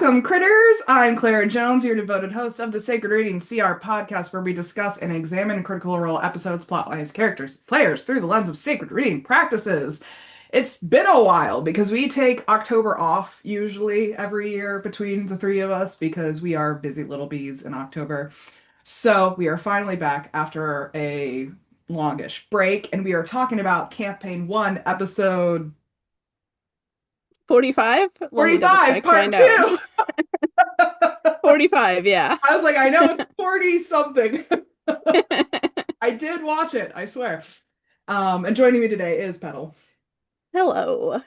Welcome, critters! I'm Clara Jones, your devoted host of the Sacred Reading CR podcast, where we discuss and examine Critical Role episodes, plotlines, characters, players through the lens of sacred reading practices. It's been a while because we take October off usually every year between the three of us because we are busy little bees in October. So we are finally back after a longish break, and we are talking about Campaign 1, Episode 45? Let me double 45, check my Part 2! notes. 45, yeah. I was like, I know it's 40 something. I did watch it, I swear. And joining me today is Petall. Hello.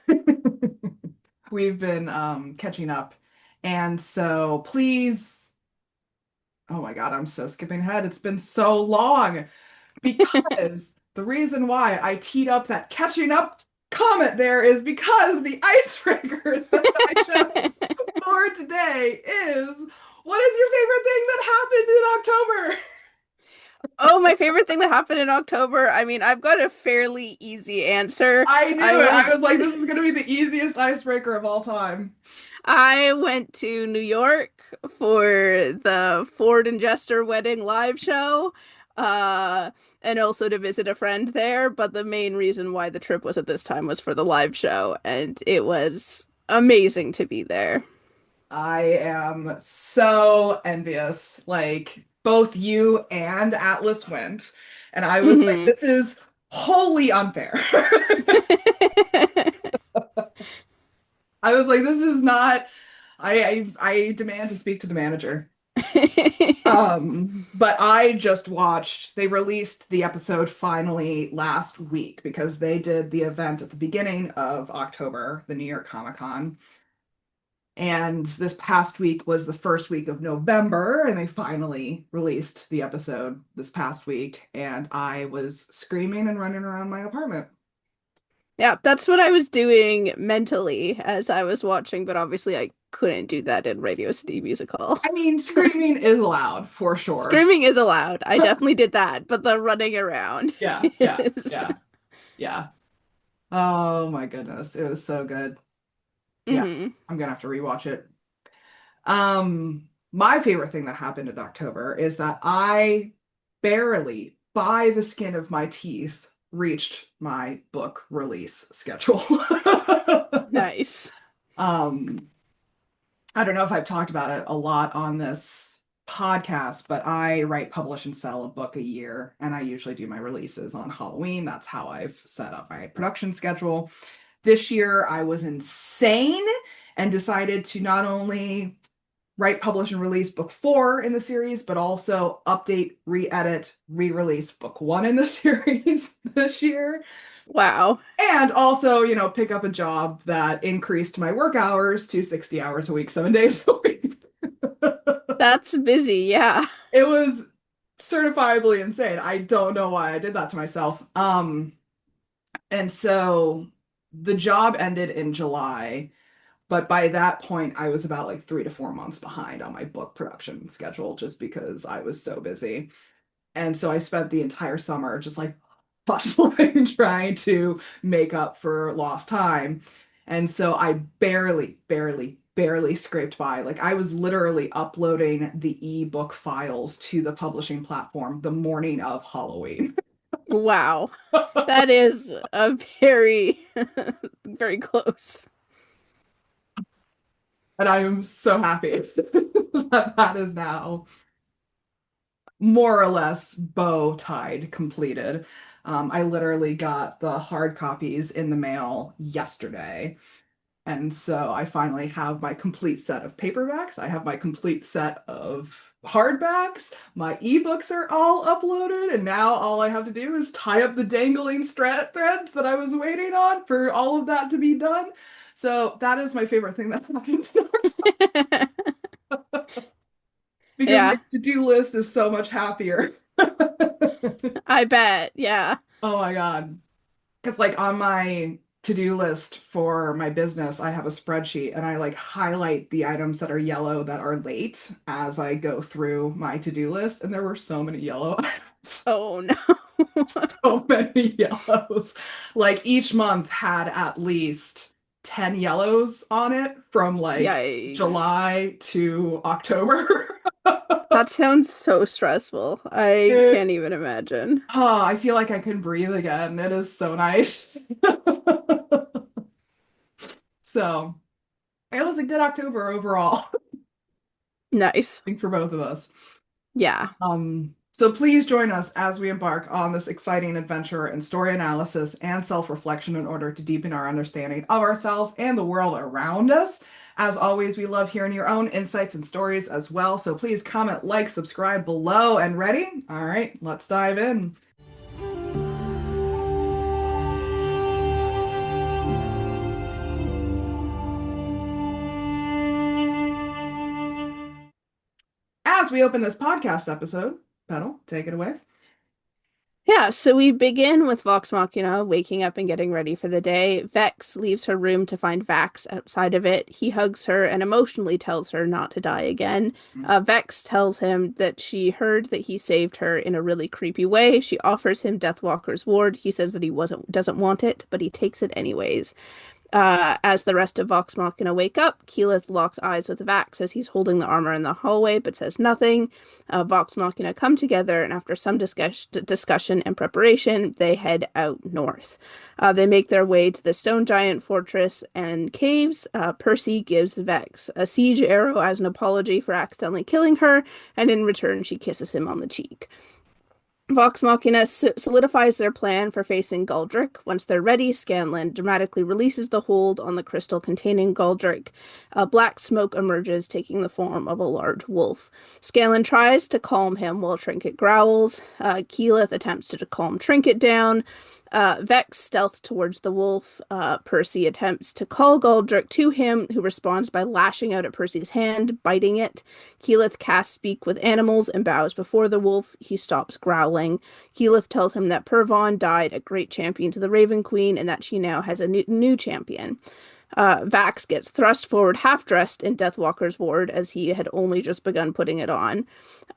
We've been catching up. And so please, oh my God, I'm so skipping ahead. It's been so long because the reason why I teed up that catching up comment there is because the icebreaker that I chose for today is, what is your favorite thing that happened in October? Oh, my favorite thing that happened in October. I mean, I've got a fairly easy answer. I I knew it. I went was like, this is going to be the easiest icebreaker of all time. I went to New York for the Ford and Jester wedding live show. And also to visit a friend there, but the main reason why the trip was at this time was for the live show, and it was amazing to be there. I am so envious. Like, both you and Atlas went. And I was like, Hmm this is wholly unfair. I was like, this is not. I demand to speak to the manager. But I just watched, they released the episode finally last week because they did the event at the beginning of October, the New York Comic Con. And this past week was the first week of November, and they finally released the episode this past week. And I was screaming and running around my apartment. Yeah, that's what I was doing mentally as I was watching, but obviously I couldn't do that in Radio City Musical. I mean, screaming is allowed for sure. Screaming is allowed. I definitely did that, but the running around Yeah, yeah, is... yeah, yeah. Oh my goodness, it was so good. Yeah, hmm I'm gonna have to rewatch it. My favorite thing that happened in October is that I barely, by the skin of my teeth, reached my book release schedule. Nice. Um, I don't know if I've talked about it a lot on this podcast, but I write, publish, and sell a book a year, and I usually do my releases on Halloween. That's how I've set up my production schedule. This year, I was insane and decided to not only write, publish, and release book 4 in the series, but also update, re-edit, re-release book 1 in the series this year. Wow. And also, pick up a job that increased my work hours to 60 hours a week, 7 days a week. That's busy, yeah. It was certifiably insane. I don't know why I did that to myself. And so the job ended in July. But by that point, I was about like 3 to 4 months behind on my book production schedule just because I was so busy. And so I spent the entire summer just like hustling, trying to make up for lost time. And so I barely, barely, barely scraped by. Like I was literally uploading the ebook files to the publishing platform the morning of Halloween. Wow. That is a very, very close. And I am so happy that that is now more or less bow tied completed. I literally got the hard copies in the mail yesterday. And so I finally have my complete set of paperbacks. I have my complete set of hardbacks. My ebooks are all uploaded. And now all I have to do is tie up the dangling threads that I was waiting on for all of that to be done. So that is my favorite thing that's happened because my Yeah, to-do list is so much happier. I bet. Yeah. Oh my God. Because like on my to-do list for my business, I have a spreadsheet and I like highlight the items that are yellow that are late as I go through my to-do list. And there were so many yellow items. Oh no. So many yellows. Like each month had at least 10 yellows on it from like Yikes. July to October. That sounds so stressful. I It, can't even imagine. I feel like I can breathe again. It is so nice. So it was a good October overall, I Nice. think, for both of us. Yeah. So please join us as we embark on this exciting adventure in story analysis and self-reflection in order to deepen our understanding of ourselves and the world around us. As always, we love hearing your own insights and stories as well. So please comment, like, subscribe below, and ready? All right, let's dive in. As we open this podcast episode, Petal, take it away. Yeah, so we begin with Vox Machina waking up and getting ready for the day. Vex leaves her room to find Vax outside of it. He hugs her and emotionally tells her not to die again. Vex tells him that she heard that he saved her in a really creepy way. She offers him Deathwalker's ward. He says that he wasn't doesn't want it, but he takes it anyways. As the rest of Vox Machina wake up, Keyleth locks eyes with Vax as he's holding the armor in the hallway but says nothing. Vox Machina come together, and after some discussion and preparation, they head out north. They make their way to the Stone Giant Fortress and caves. Percy gives Vex a siege arrow as an apology for accidentally killing her, and in return, she kisses him on the cheek. Vox Machina solidifies their plan for facing Galdric. Once they're ready, Scanlan dramatically releases the hold on the crystal containing Galdric. Black smoke emerges, taking the form of a large wolf. Scanlan tries to calm him while Trinket growls. Keyleth attempts to calm Trinket down. Vex stealths towards the wolf. Percy attempts to call Galdric to him, who responds by lashing out at Percy's hand, biting it. Keyleth casts Speak with Animals and bows before the wolf. He stops growling. Keyleth tells him that Pervon died a great champion to the Raven Queen and that she now has a new champion. Vax gets thrust forward half-dressed in Deathwalker's ward as he had only just begun putting it on.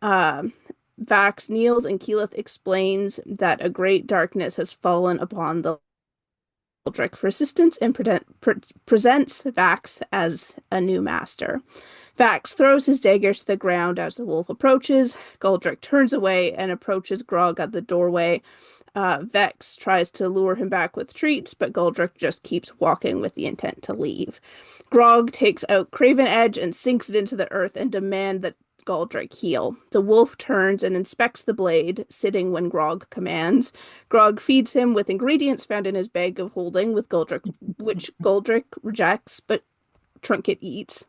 Uh, Vax kneels and Keyleth explains that a great darkness has fallen upon the Galdric resistance and presents Vax as a new master. Vax throws his daggers to the ground as the wolf approaches. Galdric turns away and approaches Grog at the doorway. Vex tries to lure him back with treats, but Galdric just keeps walking with the intent to leave. Grog takes out Craven Edge and sinks it into the earth and demands that Galdric heal. The wolf turns and inspects the blade, sitting when Grog commands. Grog feeds him with ingredients found in his bag of holding, which Galdric rejects, but Trinket eats.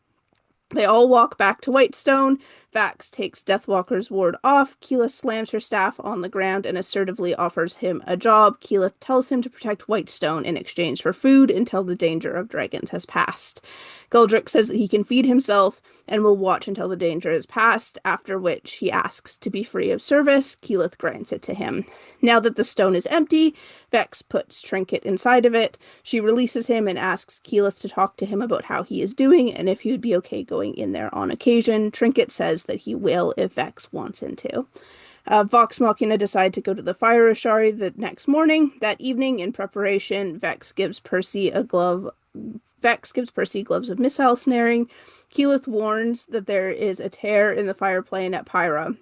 They all walk back to Whitestone. Vax takes Deathwalker's ward off. Keyleth slams her staff on the ground and assertively offers him a job. Keyleth tells him to protect Whitestone in exchange for food until the danger of dragons has passed. Galdric says that he can feed himself and will watch until the danger is past, after which he asks to be free of service. Keyleth grants it to him. Now that the stone is empty, Vex puts Trinket inside of it. She releases him and asks Keyleth to talk to him about how he is doing and if he would be okay going in there on occasion. Trinket says that he will if Vex wants him to. Vox Machina decide to go to the Fire Ashari the next morning. That evening, in preparation, Vex gives Percy gloves of missile snaring. Keyleth warns that there is a tear in the fire plane at Pyra,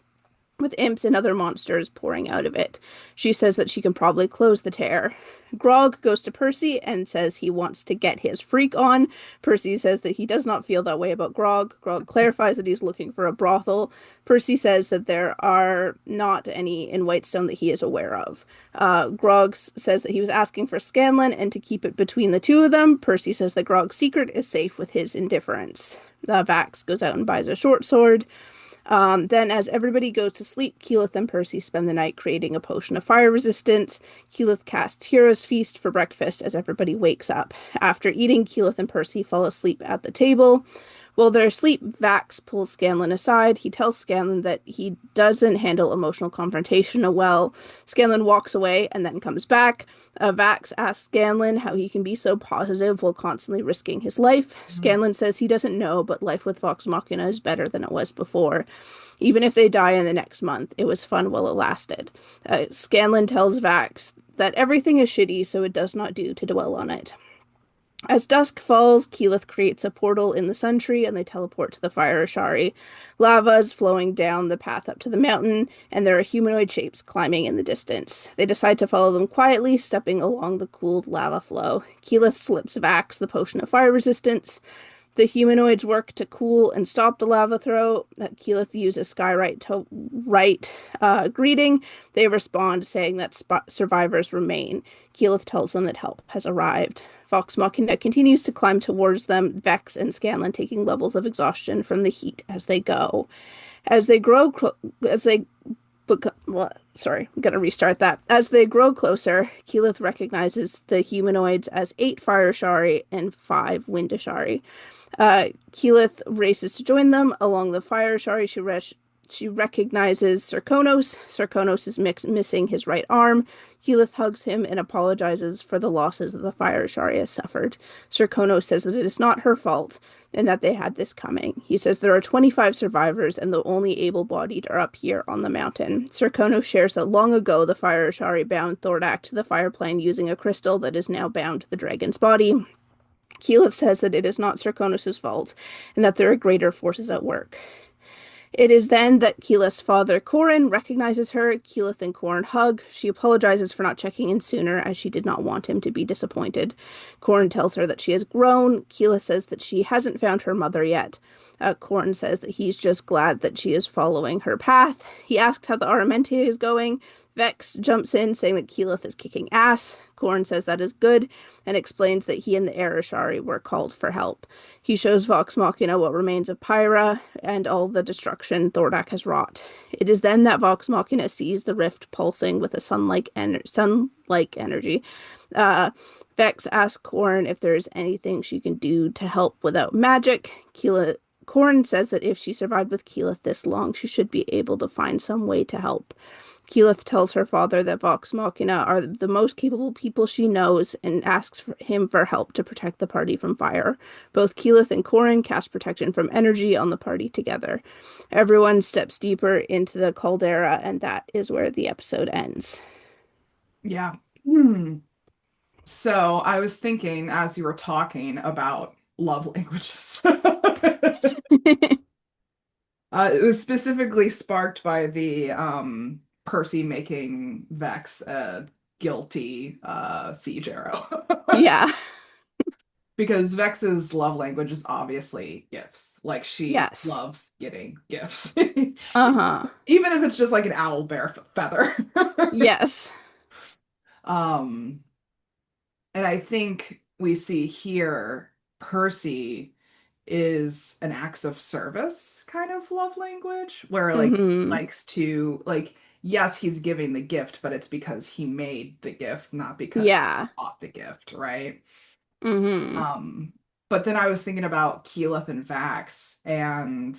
with imps and other monsters pouring out of it. She says that she can probably close the tear. Grog goes to Percy and says he wants to get his freak on. Percy says that he does not feel that way about Grog. Grog clarifies that he's looking for a brothel. Percy says that there are not any in Whitestone that he is aware of. Grog says that he was asking for Scanlan and to keep it between the two of them. Percy says that Grog's secret is safe with his indifference. Vax goes out and buys a short sword. Then, as everybody goes to sleep, Keyleth and Percy spend the night creating a potion of fire resistance. Keyleth casts Hero's Feast for breakfast as everybody wakes up. After eating, Keyleth and Percy fall asleep at the table. While they're asleep, Vax pulls Scanlan aside. He tells Scanlan that he doesn't handle emotional confrontation well. Scanlan walks away and then comes back. Vax asks Scanlan how he can be so positive while constantly risking his life. Scanlan says he doesn't know, but life with Vox Machina is better than it was before. Even if they die in the next month, it was fun while it lasted. Scanlan tells Vax that everything is shitty, so it does not do to dwell on it. As dusk falls, Keyleth creates a portal in the Sun Tree and they teleport to the Fire Ashari. Lava is flowing down the path up to the mountain, and there are humanoid shapes climbing in the distance. They decide to follow them quietly, stepping along the cooled lava flow. Keyleth slips Vax the potion of fire resistance. The humanoids work to cool and stop the lava throw. Keyleth uses Skyrite to write greeting. They respond saying that survivors remain. Keyleth tells them that help has arrived. Vox Machina continues to climb towards them, Vex and Scanlan taking levels of exhaustion from the heat as they go. As they grow, as they sorry, I'm gonna restart that. As they grow closer, Keyleth recognizes the humanoids as 8 Fire Ashari and 5 Wind Ashari. Keyleth races to join them. Along the Fire Ashari, she recognizes Serkonos. Serkonos is missing his right arm. Keyleth hugs him and apologizes for the losses that the Fire Ashari has suffered. Serkonos says that it is not her fault and that they had this coming. He says there are 25 survivors and the only able-bodied are up here on the mountain. Serkonos shares that long ago the Fire Ashari bound Thordak to the fire plane using a crystal that is now bound to the dragon's body. Keyleth says that it is not Serkonos' fault and that there are greater forces at work. It is then that Keyleth's father, Corin, recognizes her. Keyleth and Corin hug. She apologizes for not checking in sooner, as she did not want him to be disappointed. Corin tells her that she has grown. Keyleth says that she hasn't found her mother yet. Corin says that he's just glad that she is following her path. He asks how the Aramente is going. Vex jumps in, saying that Keyleth is kicking ass. Corin says that is good, and explains that he and the Arashari were called for help. He shows Vox Machina what remains of Pyra and all the destruction Thordak has wrought. It is then that Vox Machina sees the rift pulsing with a sun-like energy. Uh, Vex asks Corin if there is anything she can do to help without magic. Corin says that if she survived with Keyleth this long, she should be able to find some way to help. Keyleth tells her father that Vox Machina are the most capable people she knows and asks him for help to protect the party from fire. Both Keyleth and Corin cast protection from energy on the party together. Everyone steps deeper into the caldera, and that is where the episode ends. Yeah. Hmm. So I was thinking as you were talking about love languages. It was specifically sparked by the Percy making Vex a guilty siege arrow. Yeah. Because Vex's love language is obviously gifts. Like she Yes. loves getting gifts. Uh-huh. Even if it's just like an owl bear feather. Yes. Um, and I think we see here Percy is an acts of service kind of love language where like Mm-hmm. likes to like yes, he's giving the gift, but it's because he made the gift, not because he Yeah. bought the gift, right? Mm-hmm. Um, but then I was thinking about Keyleth and Vax, and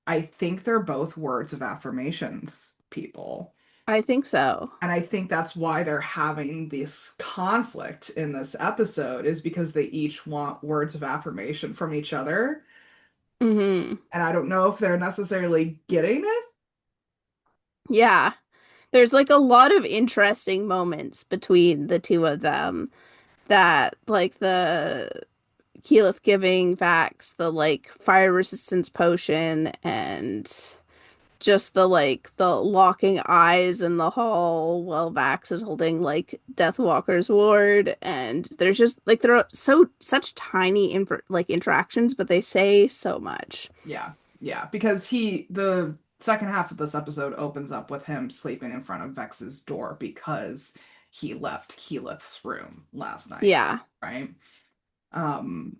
I think they're both words of affirmations people. I think so. And I think that's why they're having this conflict in this episode, is because they each want words of affirmation from each other. Mm-hmm. And I don't know if they're necessarily getting it. Yeah. There's like a lot of interesting moments between the two of them that like the Keyleth giving Vax the like fire resistance potion and just the like the locking eyes in the hall while Vax is holding like Deathwalker's ward, and there's just like there are such tiny interactions, but they say so much. Yeah, yeah, because the second half of this episode opens up with him sleeping in front of Vex's door because he left Keyleth's room last night, Yeah. right? Um,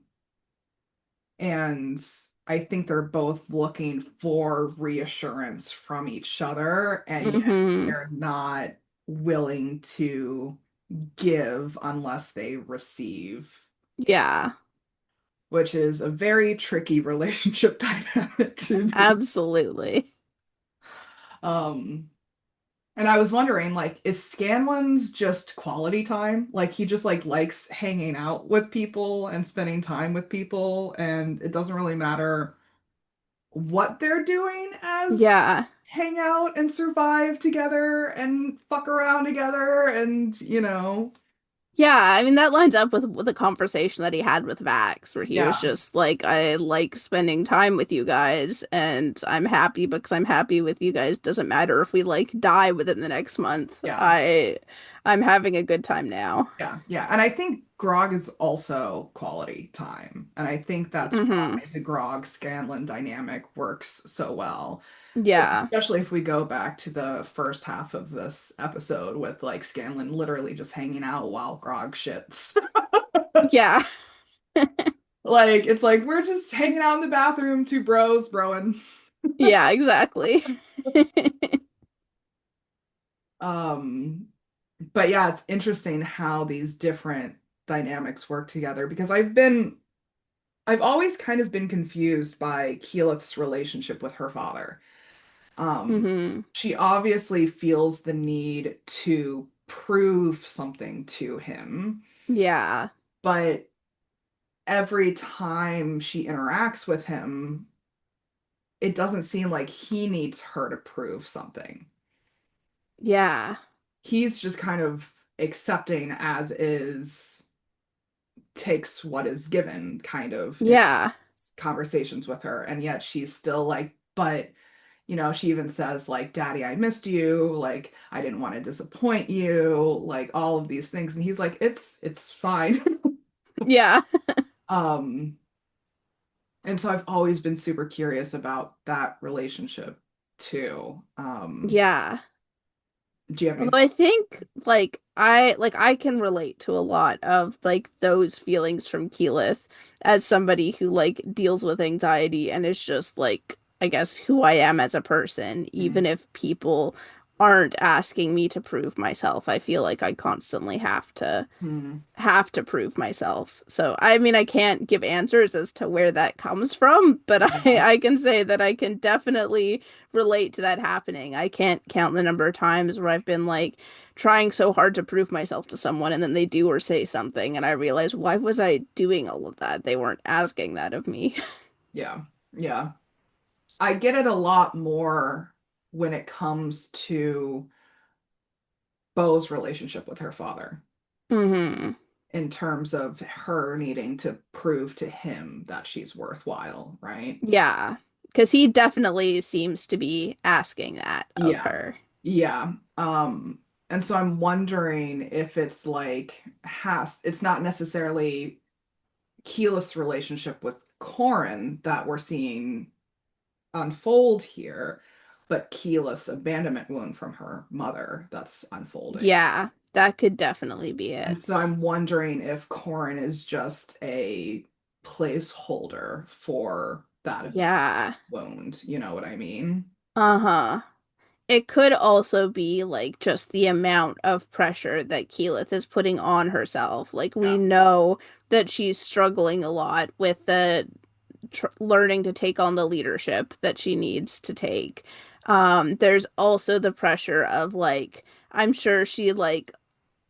and I think they're both looking for reassurance from each other, and yet Mm-hmm. they're not willing to give unless they receive, Yeah. which is a very tricky relationship dynamic to be. Absolutely. Um, and I was wondering, like, is Scanlan's just quality time? Like, he just like likes hanging out with people and spending time with people, and it doesn't really matter what they're doing as Yeah. hang out and survive together and fuck around together and, Yeah, I mean that lines up with the conversation that he had with Vax, where he was Yeah, just like, "I like spending time with you guys, and I'm happy because I'm happy with you guys. Doesn't matter if we like die within the next month. yeah, I'm having a good time now." yeah, yeah. And I think Grog is also quality time. And I think that's why Hmm. the Grog Scanlan dynamic works so well. Like, Yeah. especially if we go back to the first half of this episode with like Scanlan literally just hanging out while Grog shits. Yeah. Like, it's like we're just hanging out in the bathroom, two bros, broing. Yeah, exactly. Um, but yeah, it's interesting how these different dynamics work together because I've always kind of been confused by Keyleth's relationship with her father. Hmm. She obviously feels the need to prove something to him, Yeah. but every time she interacts with him, it doesn't seem like he needs her to prove something. Yeah. He's just kind of accepting as is, takes what is given kind of in Yeah. conversations with her. And yet she's still like, but she even says like, Daddy, I missed you. Like, I didn't want to disappoint you, like all of these things. And he's like, it's fine. Yeah. Um, and so I've always been super curious about that relationship too. Yeah. Do you have any? Although I think I can relate to a lot of like those feelings from Keyleth as somebody who like deals with anxiety and is just like I guess who I am as a person, even Mm, if people aren't asking me to prove myself. I feel like I constantly mm, have to prove myself. So, I mean, I can't give answers as to where that comes from, but I, yeah. I can say that I can definitely relate to that happening. I can't count the number of times where I've been like trying so hard to prove myself to someone and then they do or say something and I realize, why was I doing all of that? They weren't asking that of me. Yeah. Yeah. I get it a lot more when it comes to Bo's relationship with her father, Hmm. in terms of her needing to prove to him that she's worthwhile, right? Yeah, because he definitely seems to be asking that of Yeah. her. Yeah. And so I'm wondering if it's like it's not necessarily Keyleth's relationship with Corin that we're seeing unfold here, but Keyleth's abandonment wound from her mother that's unfolding. Yeah, that could definitely be And it. so I'm wondering if Corin is just a placeholder for that Yeah. wound. You know what I mean? Uh-huh. It could also be like just the amount of pressure that Keyleth is putting on herself. Like we Yeah. know that she's struggling a lot with the tr learning to take on the leadership that she needs to take. There's also the pressure of like I'm sure she like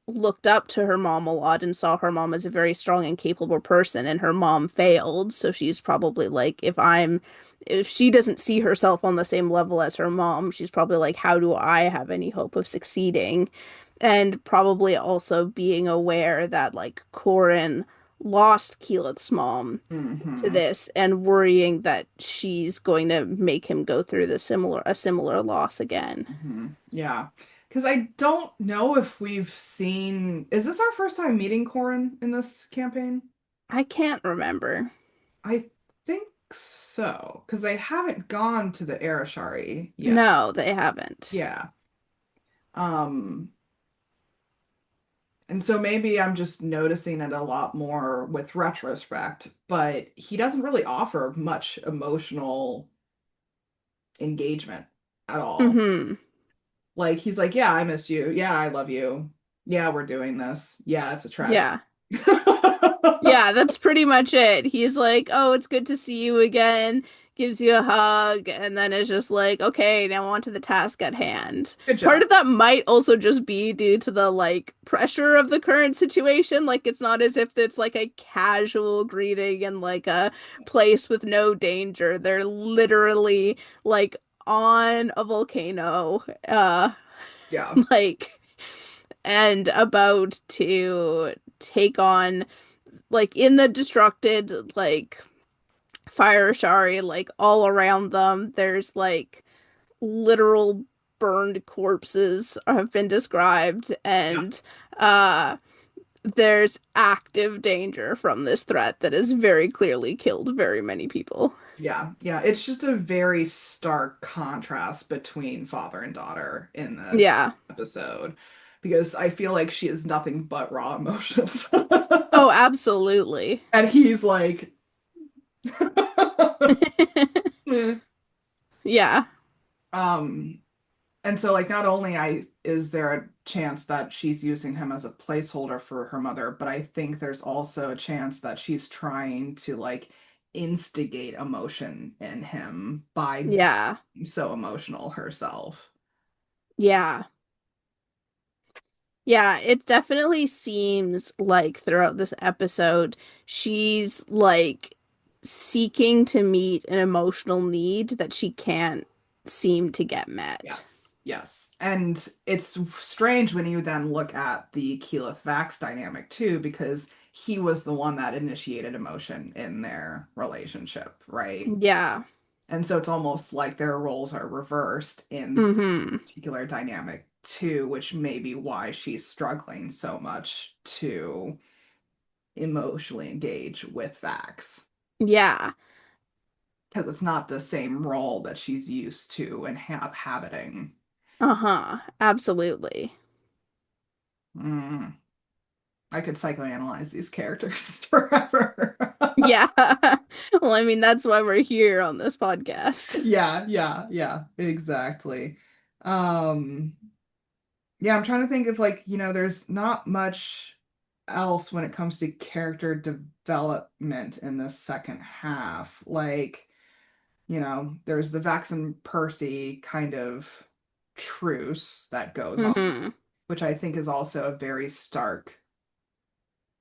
looked up to her mom a lot and saw her mom as a very strong and capable person and her mom failed, so she's probably like if she doesn't see herself on the same level as her mom, she's probably like how do I have any hope of succeeding? And probably also being aware that like Corin lost Keyleth's mom to Hmm. this and worrying that she's going to make him go through a similar loss again. Hmm. Yeah. Because I don't know if we've seen. Is this our first time meeting Corin in this campaign? I can't remember. I think so. Because they haven't gone to the Arashari yet. No, they haven't. Yeah. Um, and so maybe I'm just noticing it a lot more with retrospect, but he doesn't really offer much emotional engagement at all. Hmm. Like he's like, "Yeah, I miss you. Yeah, I love you. Yeah, we're doing this. Yeah, it's a tragedy." Yeah. Yeah, that's pretty much it. He's like, "Oh, it's good to see you again." Gives you a hug, and then is just like, "Okay, now on to the task at hand." Good Part job. of that might also just be due to the like pressure of the current situation. Like it's not as if it's like a casual greeting in like a place with no danger. They're literally like on a volcano. Yeah. Like and about to take on like in the destructed like fire shari like all around them there's like literal burned corpses have been described Yeah. and uh there's active danger from this threat that has very clearly killed very many people. Yeah, yeah. It's just a very stark contrast between father and daughter in this Yeah. episode because I feel like she has nothing but raw emotions. Oh, absolutely. And he's like, "Meh." Yeah. um, and so like not only I is there a chance that she's using him as a placeholder for her mother, but I think there's also a chance that she's trying to like instigate emotion in him by Yeah. being so emotional herself. Yeah. Yeah, it definitely seems like throughout this episode, she's like seeking to meet an emotional need that she can't seem to get met. Yes, yes. And it's strange when you then look at the Keyleth Vax dynamic too, because he was the one that initiated emotion in their relationship, right? Yeah. And so it's almost like their roles are reversed in Mm-hmm. particular dynamic too, which may be why she's struggling so much to emotionally engage with Vax. Yeah. Because it's not the same role that she's used to and inhabiting. Uh-huh. Absolutely. Mm. I could psychoanalyze these characters forever. Yeah. Well, I mean, that's why we're here on this podcast. Yeah, yeah, yeah, exactly. Um, yeah, I'm trying to think of like, there's not much else when it comes to character development in the second half. Like, there's the Vax and Percy kind of truce that goes on, Hmm. which I think is also a very stark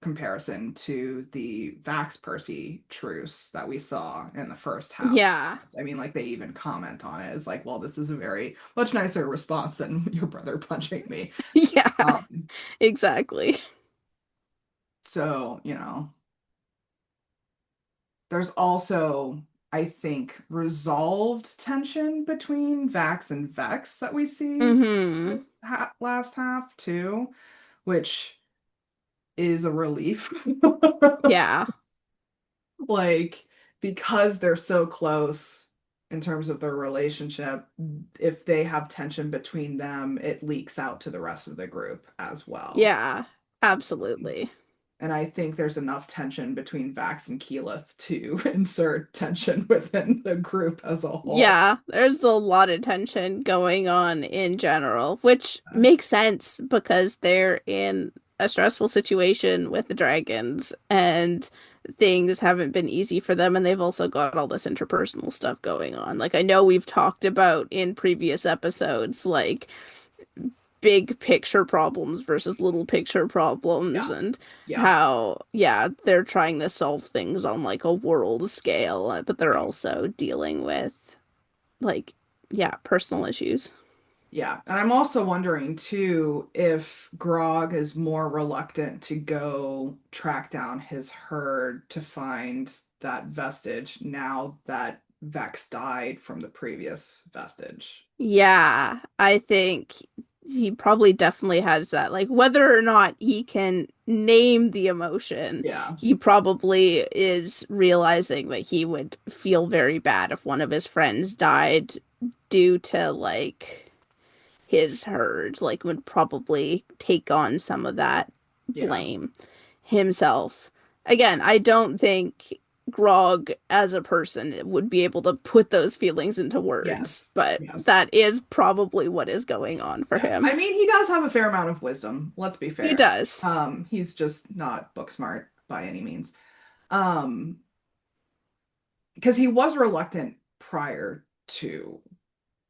comparison to the Vax Percy truce that we saw in the first half. Yeah. I mean, like they even comment on it. It's like, well, this is a very much nicer response than your brother punching me. Yeah. Um, Exactly. so, there's also, I think, resolved tension between Vax and Vex that we see Hmm. this last half too, which is a relief. Yeah. Like, because they're so close in terms of their relationship, if they have tension between them, it leaks out to the rest of the group as well. Yeah. Absolutely. And I think there's enough tension between Vax and Keyleth to insert tension within the group as a whole. Yeah, there's a lot of tension going on in general, which makes sense because they're in a stressful situation with the dragons and things haven't been easy for them, and they've also got all this interpersonal stuff going on. Like I know we've talked about in previous episodes, like big picture problems versus little picture problems Yeah, and yeah, how yeah they're trying to solve things on like a world scale but they're yeah. also dealing with like yeah personal issues. Yeah, and I'm also wondering too if Grog is more reluctant to go track down his herd to find that vestige now that Vex died from the previous vestige. Yeah, I think he probably definitely has that. Like whether or not he can name the emotion, Yeah, he probably is realizing that he would feel very bad if one of his friends died due to like his herd, like would probably take on some of that yeah, blame himself. Again, I don't think Grog as a person would be able to put those feelings into words, yes, but yes, that is probably what is going on for yeah. him. I mean, he does have a fair amount of wisdom, let's be He fair. does. He's just not book smart by any means. Um, because he was reluctant prior to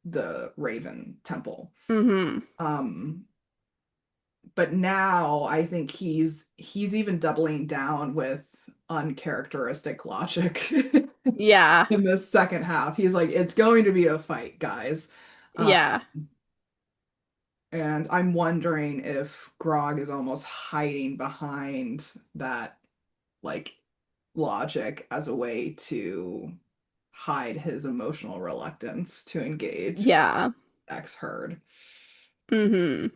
the Raven Temple. Hmm. Um, but now I think he's even doubling down with uncharacteristic logic Yeah. in the second half. He's like, it's going to be a fight, guys. Um, Yeah. And I'm wondering if Grog is almost hiding behind that like logic as a way to hide his emotional reluctance to engage with Yeah. X herd. Hmm.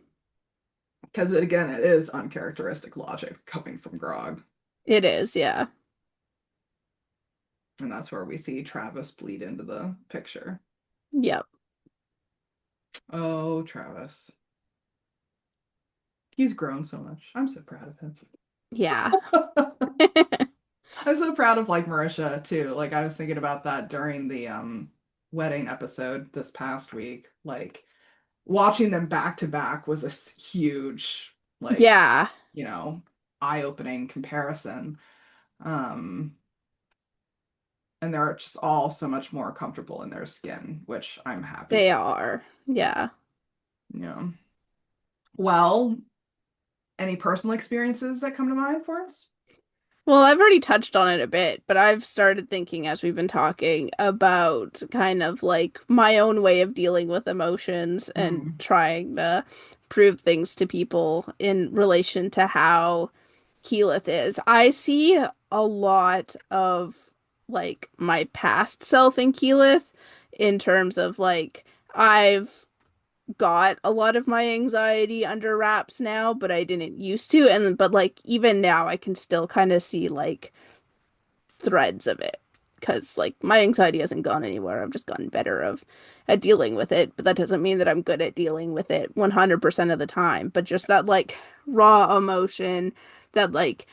Because again, it is uncharacteristic logic coming from Grog. It is, yeah. And that's where we see Travis bleed into the picture. Yep. Oh, Travis. He's grown so much. I'm so proud of him. Yeah. I'm so proud of like Marisha too. Like I was thinking about that during the wedding episode this past week. Like watching them back to back was a huge like, Yeah, you know, eye-opening comparison. Um and they're just all so much more comfortable in their skin, which I'm happy they for. are. Yeah. Yeah. Well, any personal experiences that come to mind for us? Well, I've already touched on it a bit, but I've started thinking as we've been talking about kind of like my own way of dealing with emotions and Mm. trying to prove things to people in relation to how Keyleth is. I see a lot of like my past self in Keyleth in terms of like I've got a lot of my anxiety under wraps now, but I didn't used to. And but like even now I can still kind of see like threads of it because like my anxiety hasn't gone anywhere. I've just gotten better of at dealing with it, but that doesn't mean that I'm good at dealing with it 100% of the time. But just that like raw emotion, that like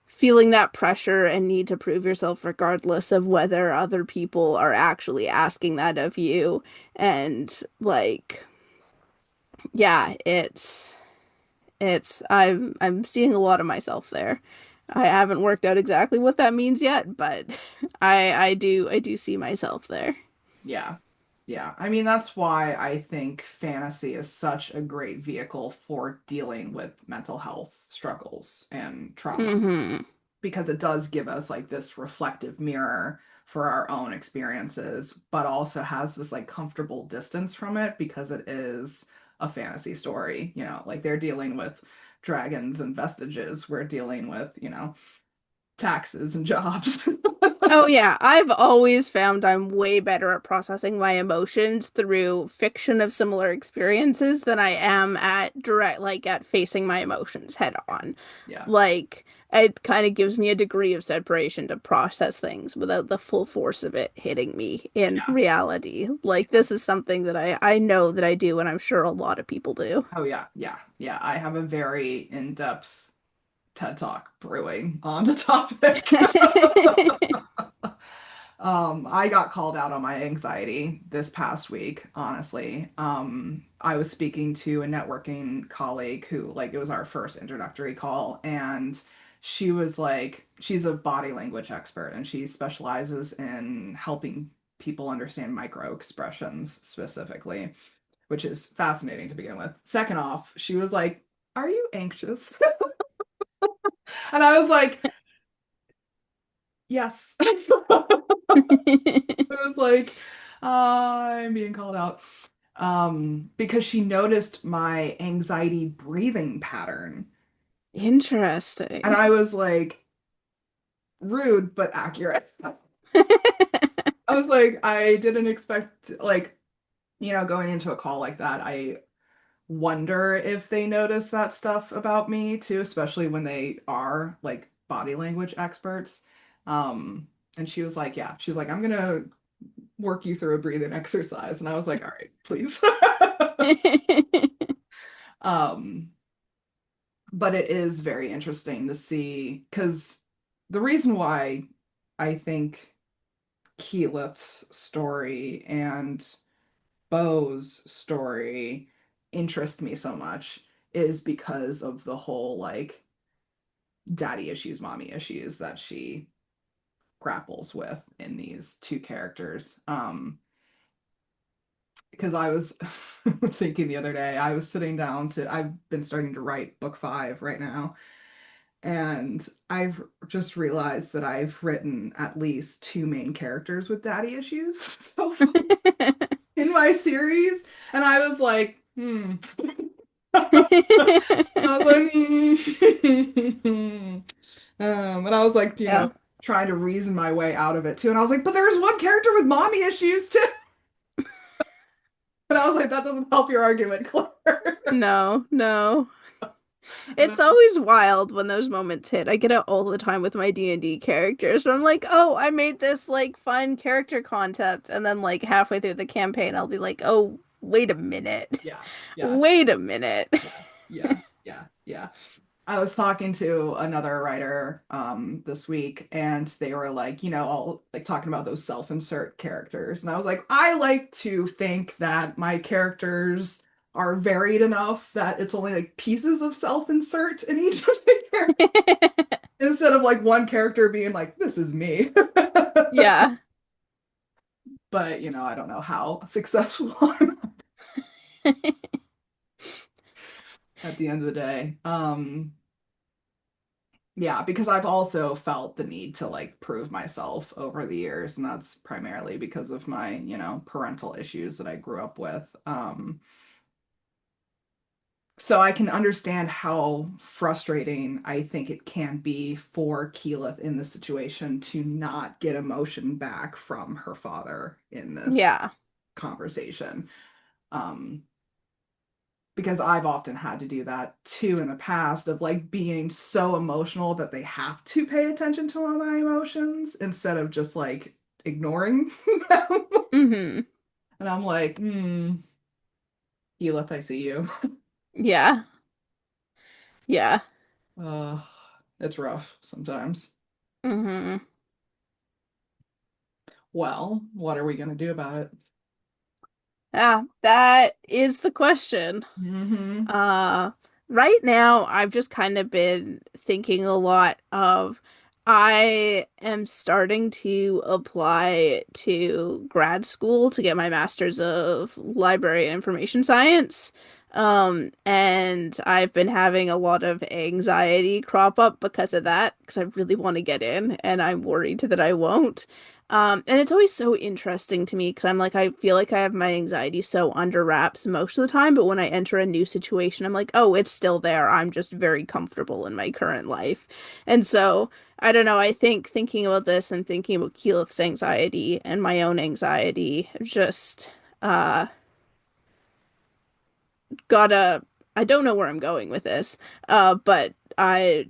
feeling that pressure and need to prove yourself regardless of whether other people are actually asking that of you and like yeah, I'm seeing a lot of myself there. I haven't worked out exactly what that means yet, but I do see myself there. Yeah. Yeah. I mean, that's why I think fantasy is such a great vehicle for dealing with mental health struggles and trauma Hmm. because it does give us like this reflective mirror for our own experiences, but also has this like comfortable distance from it because it is a fantasy story. Like they're dealing with dragons and vestiges. We're dealing with, taxes and jobs. Oh yeah, I've always found I'm way better at processing my emotions through fiction of similar experiences than I am at direct like at facing my emotions head on. Yeah. Like it kind of gives me a degree of separation to process things without the full force of it hitting me in Yeah. reality. Like Yeah. this is something that I know that I do and I'm sure a lot of people do. Oh yeah, yeah, yeah. I have a very in-depth TED Talk brewing on the topic. I got called out on my anxiety this past week, honestly. I was speaking to a networking colleague who, like, it was our first introductory call, and she was like, she's a body language expert, and she specializes in helping people understand micro expressions specifically, which is fascinating to begin with. Second off, she was like, "Are you anxious?" And I was like, "Yes." It was like, I'm being called out. Because she noticed my anxiety breathing pattern. And Interesting. I was like, rude but accurate. I was like, I didn't expect, like, going into a call like that, I wonder if they notice that stuff about me too, especially when they are like body language experts. And she was like, yeah, she's like, I'm gonna work you through a breathing exercise. And I was like, all right, please. Um, but it is very interesting to see because the reason why I think Keyleth's story and Bo's story interest me so much is because of the whole like daddy issues, mommy issues that she grapples with in these two characters. Because I was thinking the other day, I was sitting down I've been starting to write book five right now, and I've just realized that I've written at least two main characters with daddy issues so far in my series. And I was like, hmm. I was like, and I was like, Yeah. trying to reason my way out of it too. And I was like, but there's one character with mommy issues too. And I was like, that doesn't help your argument, Claire. No, no. And It's always wild when those moments hit. I get it all the time with my D&D characters where I'm like, "Oh, I made this like fun character concept." And then like halfway through the campaign, I'll be like, "Oh, wait a minute. yeah, yeah, Wait a minute." yeah, yeah, yeah, yeah. I was talking to another writer this week and they were like, all like talking about those self-insert characters. And I was like, I like to think that my characters are varied enough that it's only like pieces of self-insert in each of the characters instead of like one character being like, this is me. Yeah. But, I don't know how successful I'm at the end of the day. Yeah, because I've also felt the need to like prove myself over the years, and that's primarily because of my, parental issues that I grew up with. So I can understand how frustrating I think it can be for Keyleth in this situation to not get emotion back from her father in this Yeah. conversation. Um, because I've often had to do that too in the past of like being so emotional that they have to pay attention to all my emotions instead of just like ignoring them. Hmm. And I'm like, Elith, I see you. Yeah. Yeah. Uh, it's rough sometimes. Hmm. Well, what are we gonna do about it? Yeah, that is the question. Mm-hmm. Uh, right now, I've just kind of been thinking a lot of I am starting to apply to grad school to get my master's of library and information science. And I've been having a lot of anxiety crop up because of that, because I really want to get in, and I'm worried that I won't. And it's always so interesting to me because I'm like, I feel like I have my anxiety so under wraps most of the time, but when I enter a new situation, I'm like, oh, it's still there. I'm just very comfortable in my current life. And so, I don't know, I think thinking about this and thinking about Keyleth's anxiety and my own anxiety, just uh gotta I don't know where I'm going with this. But I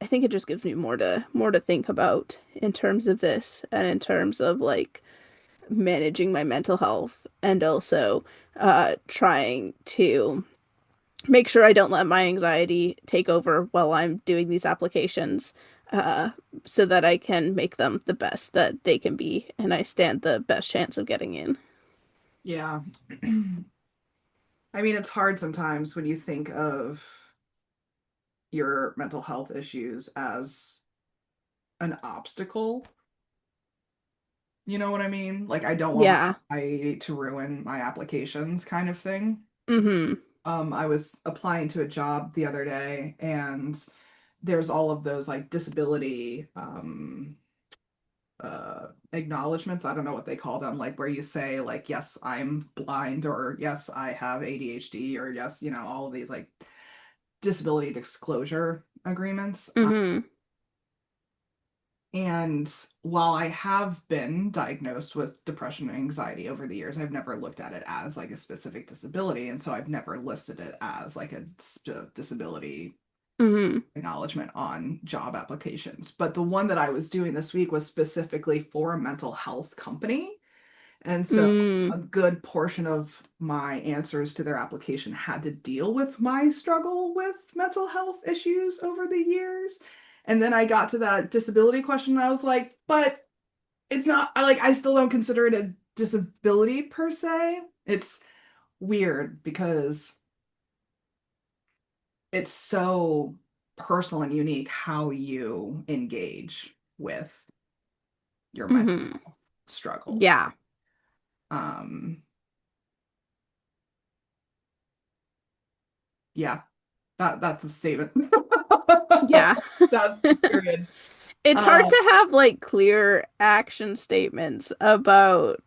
think it just gives me more to think about in terms of this and in terms of like managing my mental health and also trying to make sure I don't let my anxiety take over while I'm doing these applications uh, so that I can make them the best that they can be and I stand the best chance of getting in. Yeah. I mean, it's hard sometimes when you think of your mental health issues as an obstacle. You know what I mean? Like, I don't want my Yeah. anxiety to ruin my applications kind of thing. Mm-hmm. I was applying to a job the other day and there's all of those like disability acknowledgments. I don't know what they call them, like where you say like, yes, I'm blind or yes, I have ADHD or yes, all of these like disability disclosure agreements. Mm-hmm. And while I have been diagnosed with depression and anxiety over the years, I've never looked at it as like a specific disability. And so I've never listed it as like a disability Mm-hmm. acknowledgement on job applications. But the one that I was doing this week was specifically for a mental health company. And so Mm-hmm. a good portion of my answers to their application had to deal with my struggle with mental health issues over the years. And then I got to that disability question and I was like, but it's not, I still don't consider it a disability per se. It's weird because it's so personal and unique how you engage with your mental Mm-hmm. struggles. Yeah. Um, yeah, that's a statement. Yeah. That's period. It's hard Um, to have like clear action statements about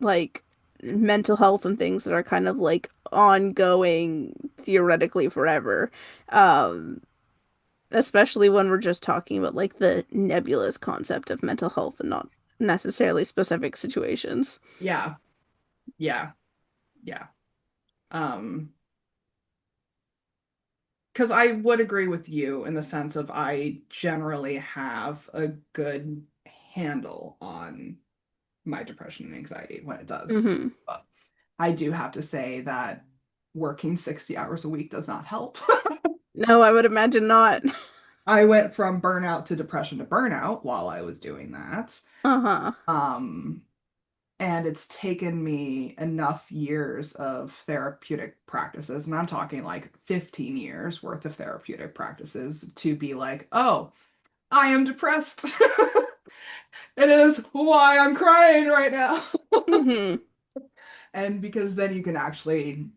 like mental health and things that are kind of like ongoing theoretically forever. Um, Especially when we're just talking about like the nebulous concept of mental health and not necessarily specific situations. Yeah, yeah, yeah. Um, because I would agree with you in the sense of I generally have a good handle on my depression and anxiety when it does. Hmm. But I do have to say that working 60 hours a week does not help. No, I would imagine not. I went from burnout to burnout while I was doing that. Uh-huh. Um, and it's taken me enough years of therapeutic practices, and I'm talking like 15 years worth of therapeutic practices to be like, oh, I am depressed. It is why I'm crying right now. Hmm. And because then you can actually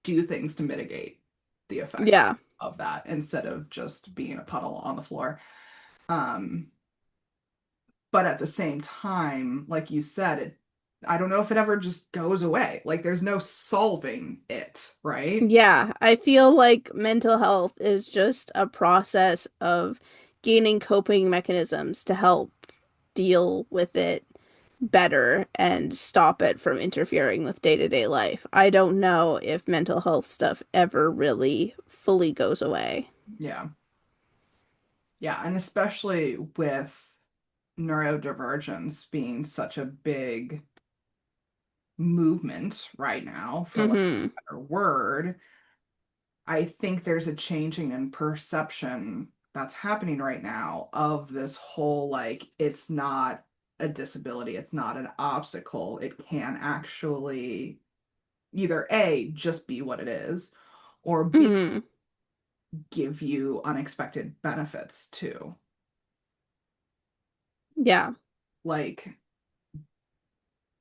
do things to mitigate the effect Yeah. of that instead of just being a puddle on the floor. Um, but at the same time, like you said, I don't know if it ever just goes away. Like there's no solving it, right? Yeah, I feel like mental health is just a process of gaining coping mechanisms to help deal with it better and stop it from interfering with day-to-day life. I don't know if mental health stuff ever really fully goes away. Yeah. Yeah, and especially with neurodivergence being such a big movement right now, for lack Hmm. of a better word, I think there's a changing in perception that's happening right now of this whole like it's not a disability, it's not an obstacle. It can actually either A, just be what it is, or B, Hmm. give you unexpected benefits too. Yeah. Like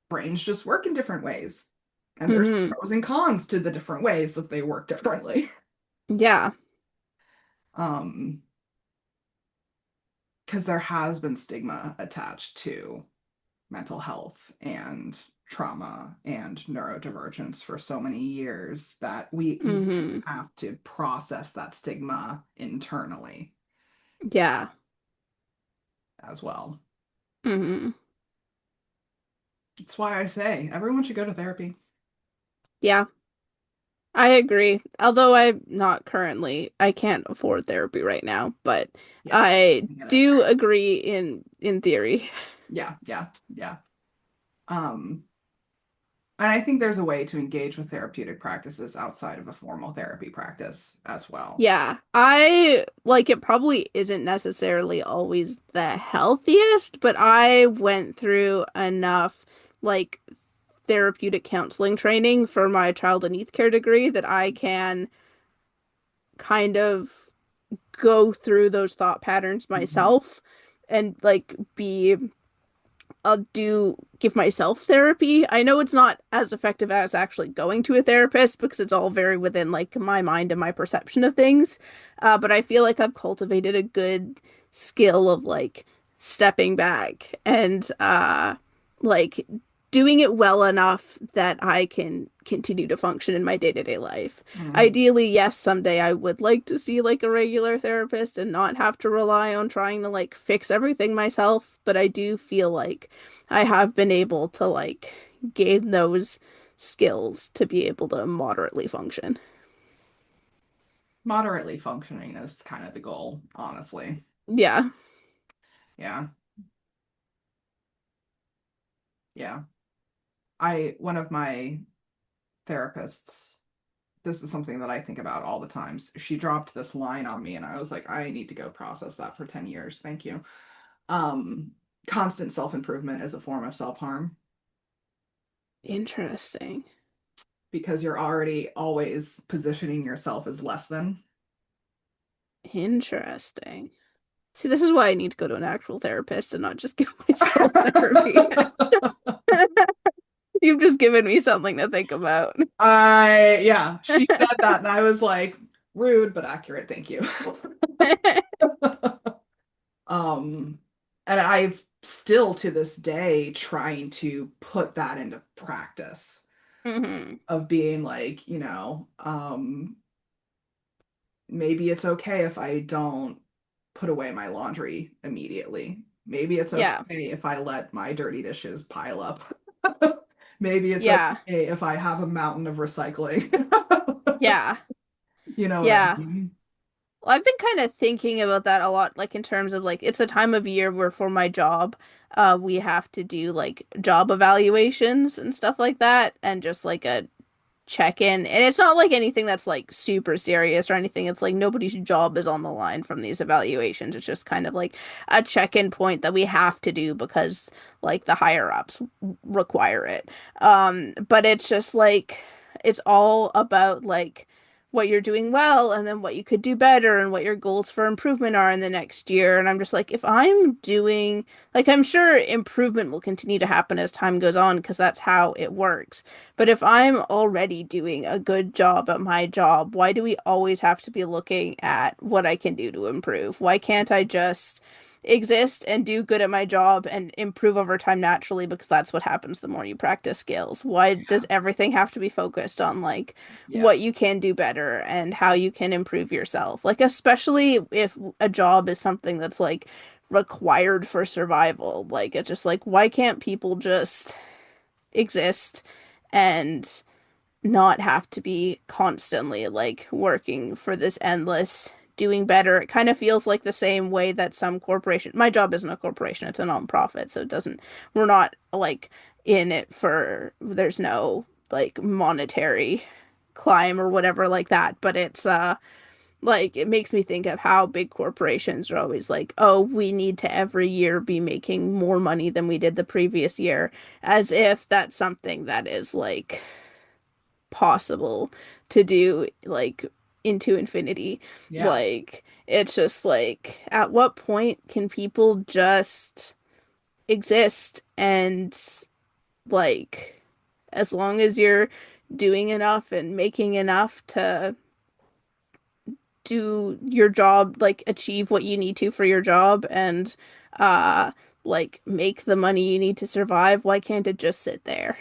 brains just work in different ways. And there's Hmm. pros and cons to the different ways that they work differently. Yeah. Um, because there has been stigma attached to mental health and trauma and neurodivergence for so many years that we Hmm. have to process that stigma internally Yeah. as well. Hmm. That's why I say everyone should go to therapy. Yeah. I agree. Although I can't afford therapy right now, but Yeah, I I get it. do agree in theory. Yeah, yeah, yeah. Um, and I think there's a way to engage with therapeutic practices outside of a formal therapy practice as well. Yeah, I like it probably isn't necessarily always the healthiest, but I went through enough like therapeutic counseling training for my child and youth care degree that I can kind of go through those thought patterns Mhm. myself and like be I'll do give myself therapy. I know it's not as effective as actually going to a therapist because it's all very within like my mind and my perception of things. But I feel like I've cultivated a good skill of like stepping back and like doing it well enough that I can continue to function in my day-to-day life. Mhm. Ideally, yes, someday I would like to see like a regular therapist and not have to rely on trying to like fix everything myself, but I do feel like I have been able to like gain those skills to be able to moderately function. Moderately functioning is kind of the goal, honestly. Yeah. Yeah, yeah. One of my therapists, this is something that I think about all the times. She dropped this line on me and I was like, I need to go process that for 10 years. Thank you. Um, Constant self-improvement is a form of self-harm Interesting. because you're already always positioning yourself as less than. Interesting. See, this is why I need to go to an actual therapist and not just give myself therapy. You've just given me something to think about. Yeah, she said that and I was like, rude but accurate. Thank you. Um, and I've still to this day trying to put that into practice Hmm. of being like, maybe it's okay if I don't put away my laundry immediately. Maybe it's okay Yeah. if I let my dirty dishes pile up. Maybe it's Yeah. okay if I have a mountain of recycling. Yeah. You know what I Yeah. mean? Well, I've been kind of thinking about that a lot, like in terms of like it's a time of year where for my job, we have to do like job evaluations and stuff like that, and just like a check in. And it's not like anything that's like super serious or anything. It's like nobody's job is on the line from these evaluations. It's just kind of like a check in point that we have to do because like the higher ups require it. But it's just like it's all about like what you're doing well and then what you could do better and what your goals for improvement are in the next year. And I'm just like, if I'm doing like I'm sure improvement will continue to happen as time goes on because that's how it works. But if I'm already doing a good job at my job, why do we always have to be looking at what I can do to improve? Why can't I just exist and do good at my job and improve over time naturally because that's what happens the more you practice skills? Why does Yeah. everything have to be focused on like Yeah. what you can do better and how you can improve yourself? Like especially if a job is something that's like required for survival. Like it's just like why can't people just exist and not have to be constantly like working for this endless doing better. It kind of feels like the same way that some corporation, my job isn't a corporation, it's a nonprofit, so it doesn't, we're not like in it for, there's no like monetary climb or whatever like that, but it's like it makes me think of how big corporations are always like, oh, we need to every year be making more money than we did the previous year, as if that's something that is like possible to do like into infinity. Yeah. Like it's just like at what point can people just exist and like as long as you're doing enough and making enough to do your job, like achieve what you need to for your job and uh like make the money you need to survive, why can't it just sit there?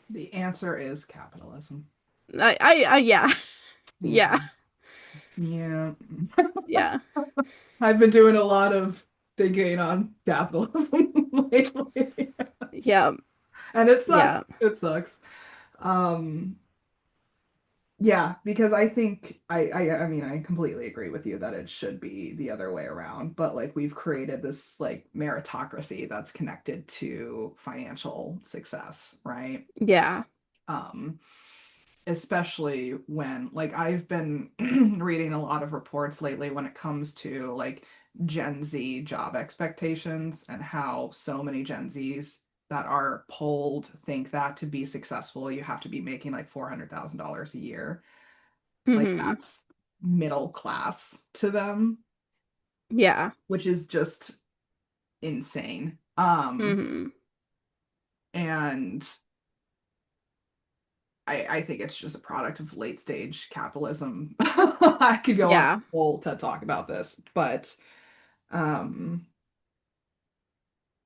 The answer is capitalism. Yeah. Yeah. Mhm. Yeah. Yeah. I've been doing a lot of thinking on capitalism lately. Yeah. And it sucks. Yeah. It sucks. Um, yeah, because I think I mean I completely agree with you that it should be the other way around, but like we've created this like meritocracy that's connected to financial success, right? Yeah. Um, especially when like I've been reading a lot of reports lately when it comes to like Gen Z job expectations and how so many Gen Zs that are polled think that to be successful you have to be making like $400,000 a year. Like Hmm. that's middle class to them, Yeah. which is just insane. Hmm. And I think it's just a product of late stage capitalism. I could go on a Yeah. whole TED talk about this, but um,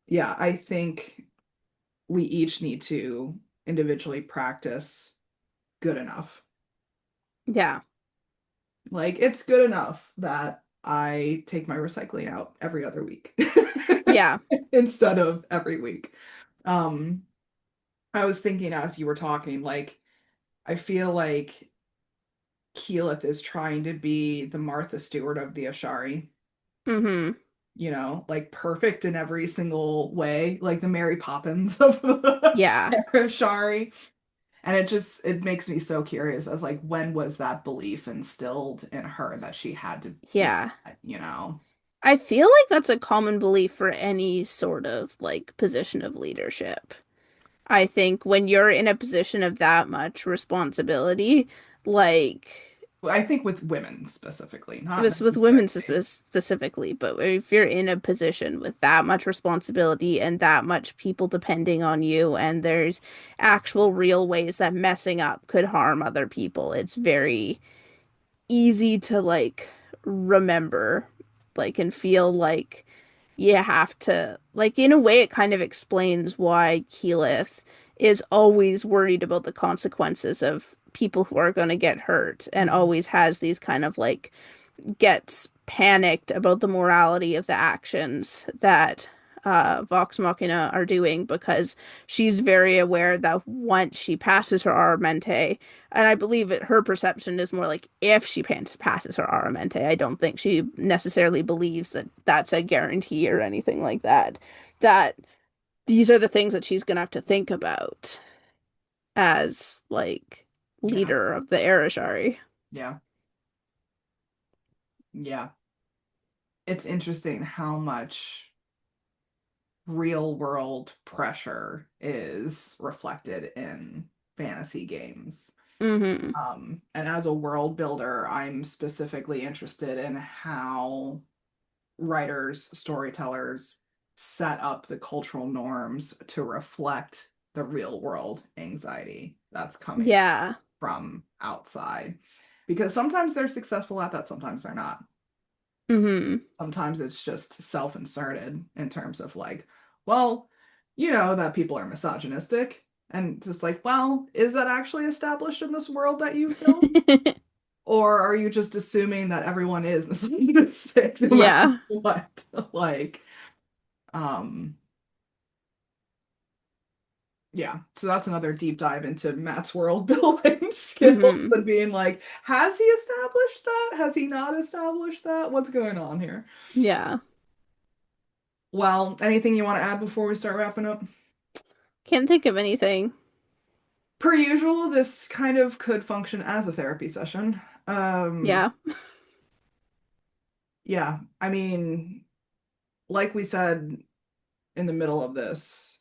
yeah, I think we each need to individually practice good enough. Yeah. Like it's good enough that I take my recycling out every other week Yeah. instead of every week. Um, I was thinking as you were talking, like I feel like Keyleth is trying to be the Martha Stewart of the Ashari, Hmm. like perfect in every single way, like the Mary Poppins of the Yeah. Ashari. And it makes me so curious as like when was that belief instilled in her that she had to be Yeah. that? I feel like that's a common belief for any sort of like position of leadership. I think when you're in a position of that much responsibility, like I think with women specifically, it not was with women necessarily. specifically, but if you're in a position with that much responsibility and that much people depending on you, and there's actual real ways that messing up could harm other people, it's very easy to like remember, like, and feel like. you have to, like, in a way, it kind of explains why Keyleth is always worried about the consequences of people who are going to get hurt and Mhm. always has these kind of like gets panicked about the morality of the actions that Vox Machina are doing because she's very aware that once she passes her Aramente, and I believe it, her perception is more like if she passes her Aramente. I don't think she necessarily believes that that's a guarantee or anything like that. That these are the things that she's gonna have to think about as like Yeah, leader of the Arashari. yeah, yeah. It's interesting how much real world pressure is reflected in fantasy games. Mm-hmm. And as a world builder, I'm specifically interested in how writers, storytellers set up the cultural norms to reflect the real world anxiety that's coming Yeah. from outside. Because sometimes they're successful at that, sometimes they're not. Mm-hmm. Sometimes it's just self-inserted in terms of like, well, you know that people are misogynistic. And just like, well, is that actually established in this world that you've built? Or are you just assuming that everyone is misogynistic no matter Yeah. what? Like, um, yeah. So that's another deep dive into Matt's world building skills Mm-hmm. and being like, has he established that? Has he not established that? What's going on here? Yeah. Well, anything you want to add before we start wrapping up? Can't think of anything. Per usual, this kind of could function as a therapy session. Yeah. Yeah, I mean, like we said in the middle of this,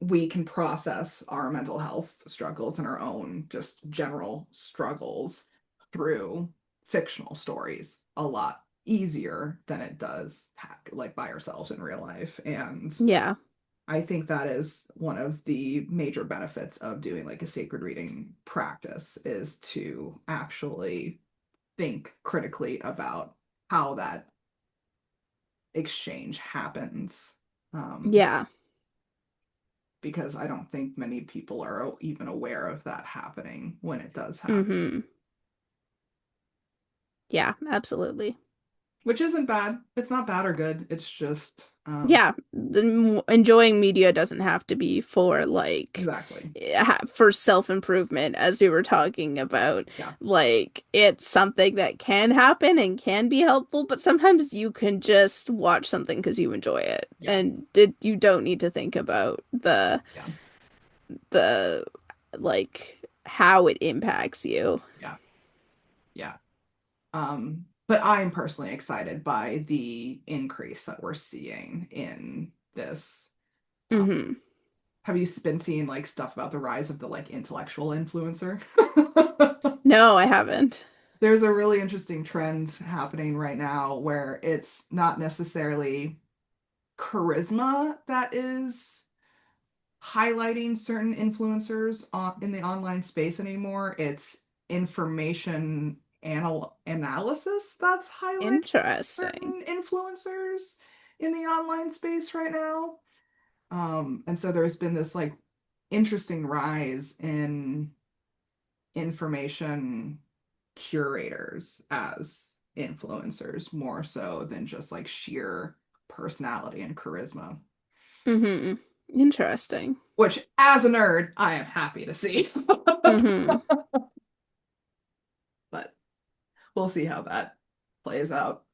we can process our mental health struggles and our own just general struggles through fictional stories a lot easier than it does like by ourselves in real life. And Yeah. I think that is one of the major benefits of doing like a sacred reading practice is to actually think critically about how that exchange happens. Um, Yeah. because I don't think many people are even aware of that happening when it does happen, Mm-hmm. Yeah, absolutely. which isn't bad. It's not bad or good. It's just, Yeah, enjoying media doesn't have to be for like exactly. for self-improvement as we were talking about. Yeah. Like it's something that can happen and can be helpful, but sometimes you can just watch something because you enjoy it Yeah. and you don't need to think about Yeah. the like how it impacts you. Yeah. Yeah. But I'm personally excited by the increase that we're seeing in this. Uh, Hmm. have you been seeing like stuff about the rise of the like intellectual influencer? No, I haven't. There's a really interesting trend happening right now where it's not necessarily charisma that is highlighting certain influencers in the online space anymore. It's information analysis that's highlighting Interesting. certain influencers in the online space right now. And so there's been this like interesting rise in information curators as influencers more so than just like sheer personality and charisma, Hmm. Interesting. which as a nerd, I am happy to see. Hmm. But we'll see how that plays out.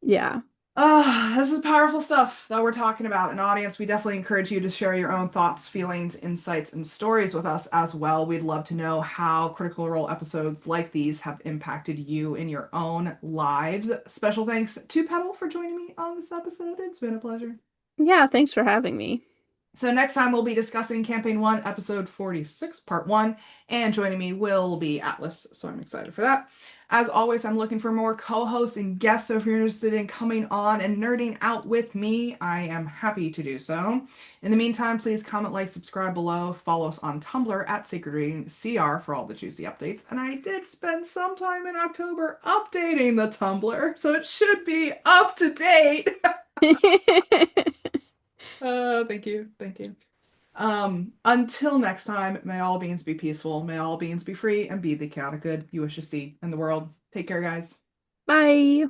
Yeah. This is powerful stuff that we're talking about. An audience, we definitely encourage you to share your own thoughts, feelings, insights, and stories with us as well. We'd love to know how Critical Role episodes like these have impacted you in your own lives. Special thanks to Petal for joining me on this episode. It's been a pleasure. Yeah, thanks for having me. So next time we'll be discussing Campaign 1, Episode 46, Part 1, and joining me will be Atlas, so I'm excited for that. As always, I'm looking for more co-hosts and guests, so if you're interested in coming on and nerding out with me, I am happy to do so. In the meantime, please comment, like, subscribe below, follow us on Tumblr at Sacred Reading CR for all the juicy updates, and I did spend some time in October updating the Tumblr, so it should be up to date. Thank you, thank you. Until next time, may all beings be peaceful, may all beings be free, and be the chaotic good you wish to see in the world. Take care, guys. Bye.